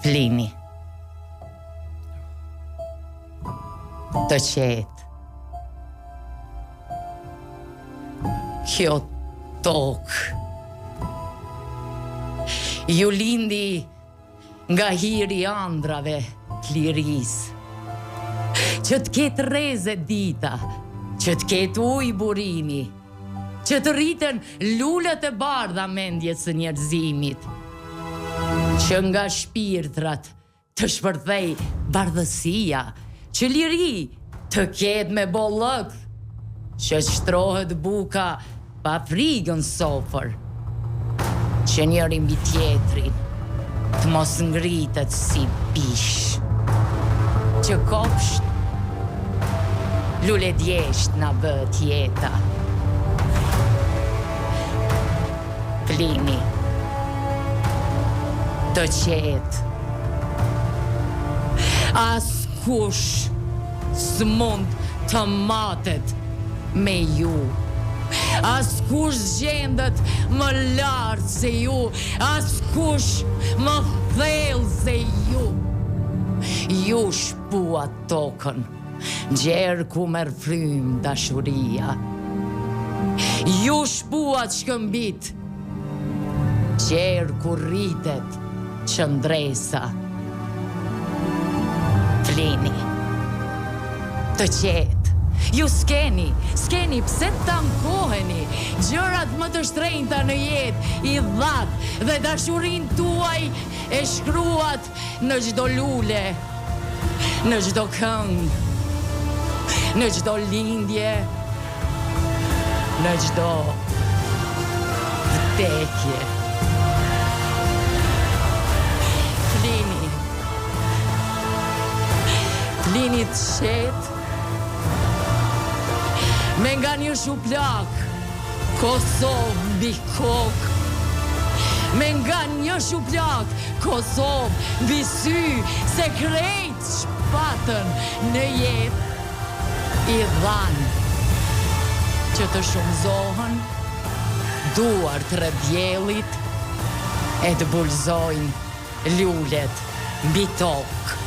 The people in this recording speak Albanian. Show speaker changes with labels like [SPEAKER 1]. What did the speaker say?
[SPEAKER 1] Plini. Të qetë. Kjo tokë. Ju lindi nga hiri andrave t'liris. Që t'ket reze dita, që t'ket uj burimi, që të rriten lullet e bardha mendjes së njerëzimit, që nga shpirtrat të shpërthej bardhësia, që liri të ket me bollëk, që shtrohet buka pa frigën sofër, që njëri mbi tjetrin të mos ngritet si bish, që kopsht lule djesht na bët jeta. Plini, të qetë, askush s'mund të matet me ju. Askush gjendet më lartë se ju, askush më thellë se ju. Ju shpuat tokën, gjerë ku merr frym dashuria. Ju shpuat shkëmbit, gjerë ku rritet qëndresa. Plini, të qetë, ju s'keni pse t'ankoheni, gjërat më të shtrenjta në jetë i dhatë dhe dashurin tuaj e shkruat në çdo lule, në çdo këngë, në çdo lindje, në çdo vdekje. Plini të qetë, me nga një shuplak, Kosovë mbi kokë. Me nga një shuplak, Kosovë mbi sy, se krejt shpatën në jetë i dhanë, që të shumëzohen duart rrëdjellit e të bulzojnë lullet mbi tokë.